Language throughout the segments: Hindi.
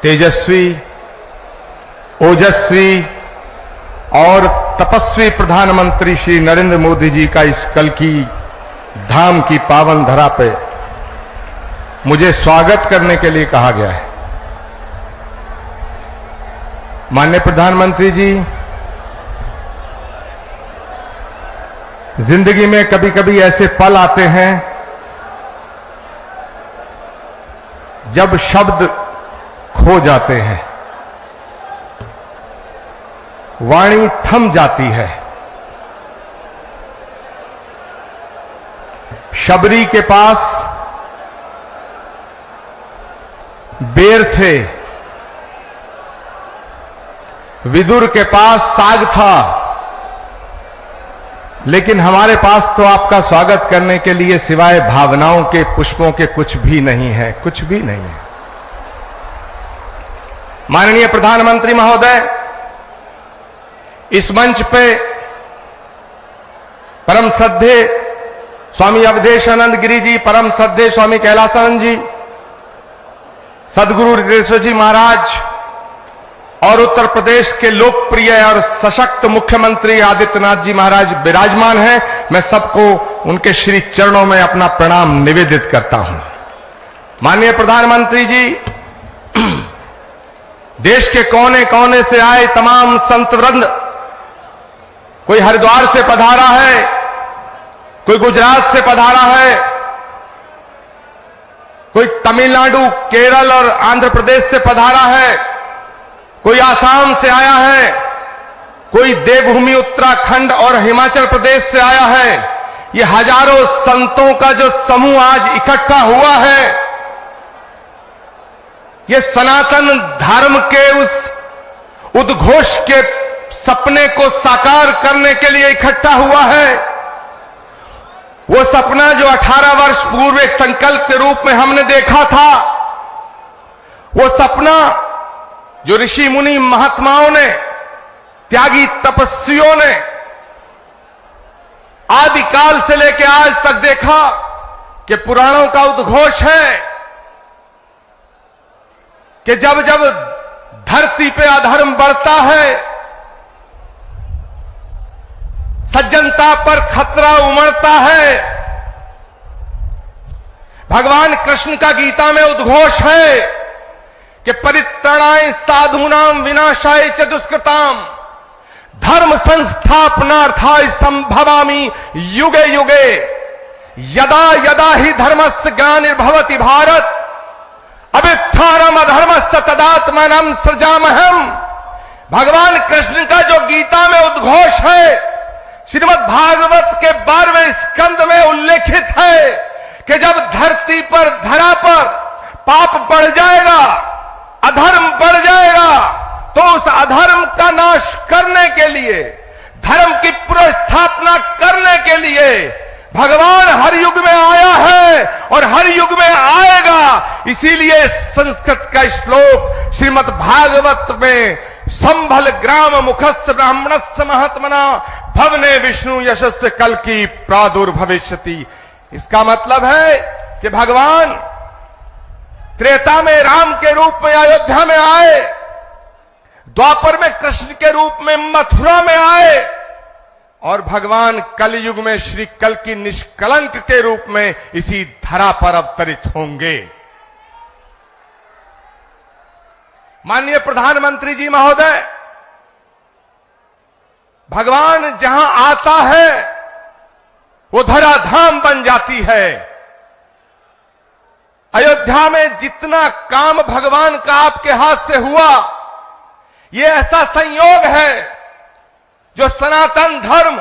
तेजस्वी, ओजस्वी और तपस्वी प्रधानमंत्री श्री नरेंद्र मोदी जी का इस कल्कि धाम की पावन धरा पे मुझे स्वागत करने के लिए कहा गया है। माननीय प्रधानमंत्री जी, जिंदगी में कभी कभी ऐसे पल आते हैं जब शब्द खो जाते हैं, वाणी थम जाती है। शबरी के पास बेर थे, विदुर के पास साग था, लेकिन हमारे पास तो आपका स्वागत करने के लिए सिवाय भावनाओं के, पुष्पों के कुछ भी नहीं है, कुछ भी नहीं है। माननीय प्रधानमंत्री महोदय, इस मंच पे परम श्रद्धे स्वामी अवधेशानंद गिरी जी, परम श्रद्धे स्वामी कैलासानंद जी, सदगुरु हृदयेश्वर जी महाराज और उत्तर प्रदेश के लोकप्रिय और सशक्त मुख्यमंत्री आदित्यनाथ जी महाराज विराजमान हैं। मैं सबको उनके श्री चरणों में अपना प्रणाम निवेदित करता हूं। माननीय प्रधानमंत्री जी, देश के कोने कोने से आए तमाम संत वृंद, कोई हरिद्वार से पधारा है, कोई गुजरात से पधारा है, कोई तमिलनाडु, केरल और आंध्र प्रदेश से पधारा है, कोई आसाम से आया है, कोई देवभूमि उत्तराखंड और हिमाचल प्रदेश से आया है। ये हजारों संतों का जो समूह आज इकट्ठा हुआ है, ये सनातन धर्म के उस उद्घोष के सपने को साकार करने के लिए इकट्ठा हुआ है। वो सपना जो 18 वर्ष पूर्व एक संकल्प के रूप में हमने देखा था, वो सपना जो ऋषि मुनि महात्माओं ने, त्यागी तपस्वियों ने आदिकाल से लेकर आज तक देखा कि पुराणों का उद्घोष है कि जब जब धरती पे अधर्म बढ़ता है, सज्जनता पर खतरा उमड़ता है। भगवान कृष्ण का गीता में उद्घोष है कि परित्राणाय साधूनाम विनाशाय च दुष्कृताम धर्म संस्थापनार्थाय संभवामि युगे युगे यदा यदा ही धर्मस्य ग्लानिर्भवति भारत अभिष्ठानम अधर्मस्य तदात्मानं सृजामहम्। भगवान कृष्ण का जो गीता में उद्घोष है, श्रीमद् भागवत के 12वें स्कंद में उल्लेखित है कि जब धरती पर, धरा पर पाप बढ़ जाएगा, अधर्म बढ़ जाएगा, तो उस अधर्म का नाश करने के लिए, धर्म की पुनर्स्थापना करने के लिए भगवान हर युग में आया है और हर युग में आएगा। इसीलिए संस्कृत का श्लोक श्रीमद् भागवत में संभल ग्राम मुखस्य ब्राह्मणस्य महात्मना भवने विष्णु यशस्य कल्कि प्रादुर्भविष्यति। इसका मतलब है कि भगवान त्रेता में राम के रूप में अयोध्या में आए, द्वापर में कृष्ण के रूप में मथुरा में आए, और भगवान कलयुग में श्री कल्कि निष्कलंक के रूप में इसी धरा पर अवतरित होंगे। माननीय प्रधानमंत्री जी महोदय, भगवान जहां आता है वो धराधाम बन जाती है। अयोध्या में जितना काम भगवान का आपके हाथ से हुआ, ये ऐसा संयोग है जो सनातन धर्म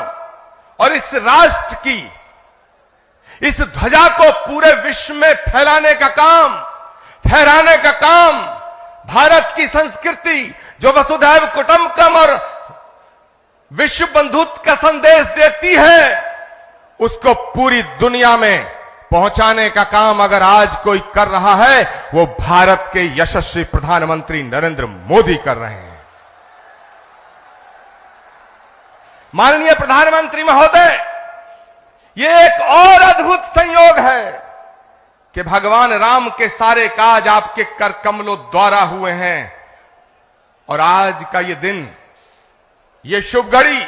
और इस राष्ट्र की, इस ध्वजा को पूरे विश्व में फहराने का काम, भारत की संस्कृति जो वसुधैव कुटुंबकम और विश्व बंधुत्व का संदेश देती है, उसको पूरी दुनिया में पहुंचाने का काम अगर आज कोई कर रहा है, वो भारत के यशस्वी प्रधानमंत्री नरेंद्र मोदी कर रहे हैं। माननीय प्रधानमंत्री महोदय, ये एक और अद्भुत संयोग है कि भगवान राम के सारे काज आपके कर कमलों द्वारा हुए हैं। और आज का ये दिन, ये शुभ घड़ी,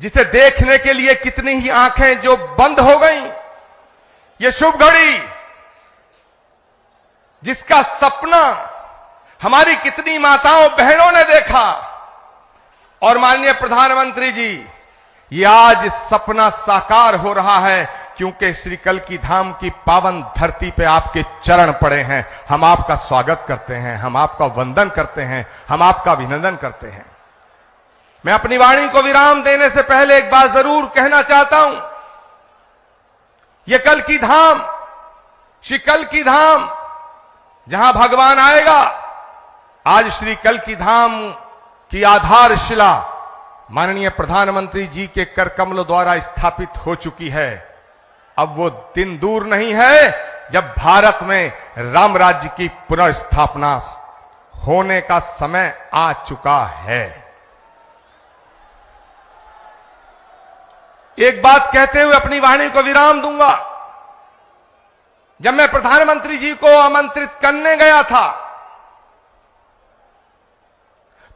जिसे देखने के लिए कितनी ही आंखें जो बंद हो गईं, ये शुभ घड़ी जिसका सपना हमारी कितनी माताओं बहनों ने देखा, और माननीय प्रधानमंत्री जी, ये आज सपना साकार हो रहा है, क्योंकि श्री कल्की धाम की पावन धरती पे आपके चरण पड़े हैं। हम आपका स्वागत करते हैं, हम आपका वंदन करते हैं, हम आपका अभिनंदन करते हैं। मैं अपनी वाणी को विराम देने से पहले एक बात जरूर कहना चाहता हूं। यह कल्की धाम, श्री कल्की धाम, जहां भगवान आएगा, आज श्री कल्की धाम की आधारशिला माननीय प्रधानमंत्री जी के कर कमलों द्वारा स्थापित हो चुकी है। अब वो दिन दूर नहीं है जब भारत में राम राज्य की पुनर्स्थापना होने का समय आ चुका है। एक बात कहते हुए अपनी वाणी को विराम दूंगा। जब मैं प्रधानमंत्री जी को आमंत्रित करने गया था,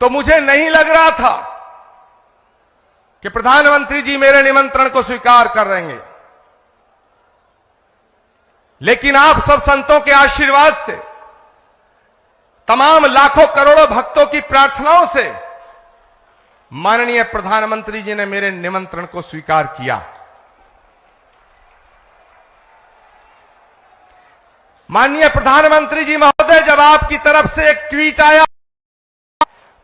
तो मुझे नहीं लग रहा था कि प्रधानमंत्री जी मेरे निमंत्रण को स्वीकार कर लेंगे। लेकिन आप सब संतों के आशीर्वाद से, तमाम लाखों करोड़ों भक्तों की प्रार्थनाओं से माननीय प्रधानमंत्री जी ने मेरे निमंत्रण को स्वीकार किया। माननीय प्रधानमंत्री जी महोदय, जब आपकी तरफ से एक ट्वीट आया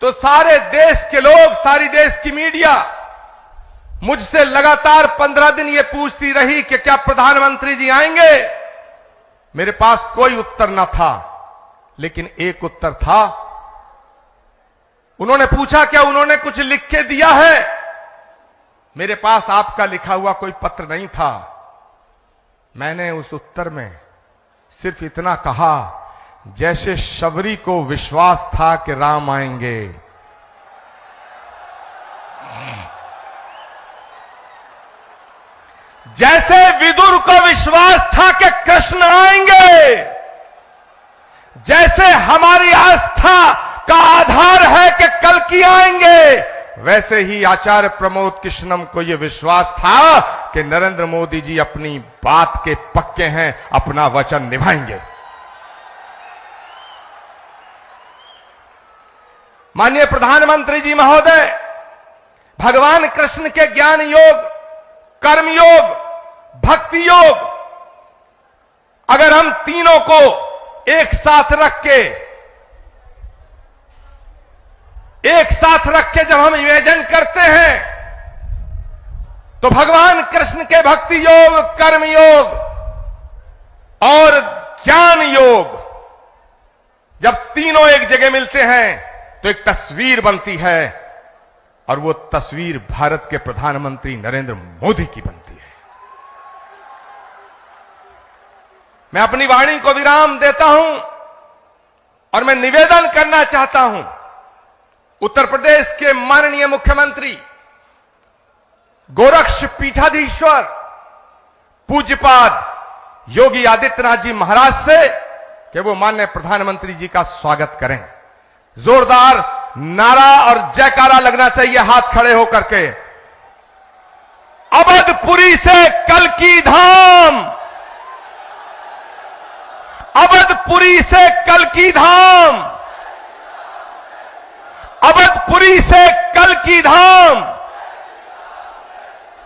तो सारे देश के लोग, सारी देश की मीडिया मुझसे लगातार 15 दिन ये पूछती रही कि क्या प्रधानमंत्री जी आएंगे। मेरे पास कोई उत्तर न था, लेकिन एक उत्तर था। उन्होंने पूछा क्या उन्होंने कुछ लिख के दिया है। मेरे पास आपका लिखा हुआ कोई पत्र नहीं था। मैंने उस उत्तर में सिर्फ इतना कहा, जैसे शबरी को विश्वास था कि राम आएंगे, जैसे विदुर को विश्वास था कि कृष्ण आएंगे, जैसे हमारी आस्था का आधार है कि कल्की आएंगे, वैसे ही आचार्य प्रमोद कृष्णम को यह विश्वास था कि नरेंद्र मोदी जी अपनी बात के पक्के हैं, अपना वचन निभाएंगे। माननीय प्रधानमंत्री जी महोदय, भगवान कृष्ण के ज्ञान योग, कर्म योग, भक्ति योग, अगर हम तीनों को एक साथ रख के जब हम इमेजिन करते हैं, तो भगवान कृष्ण के भक्ति योग, कर्म योग और ज्ञान योग जब तीनों एक जगह मिलते हैं तो एक तस्वीर बनती है, और वो तस्वीर भारत के प्रधानमंत्री नरेंद्र मोदी की बनती है। मैं अपनी वाणी को विराम देता हूं और मैं निवेदन करना चाहता हूं उत्तर प्रदेश के माननीय मुख्यमंत्री गोरक्ष पीठाधीश्वर पूज्यपाद योगी आदित्यनाथ जी महाराज से कि वो माननीय प्रधानमंत्री जी का स्वागत करें। जोरदार नारा और जयकारा लगना चाहिए हाथ खड़े होकर के। अवधपुरी से कल्की धाम, अवधपुरी से कल्की धाम, अवधपुरी से कल्की धाम।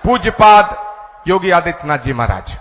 पूज्यपाद योगी आदित्यनाथ जी महाराज।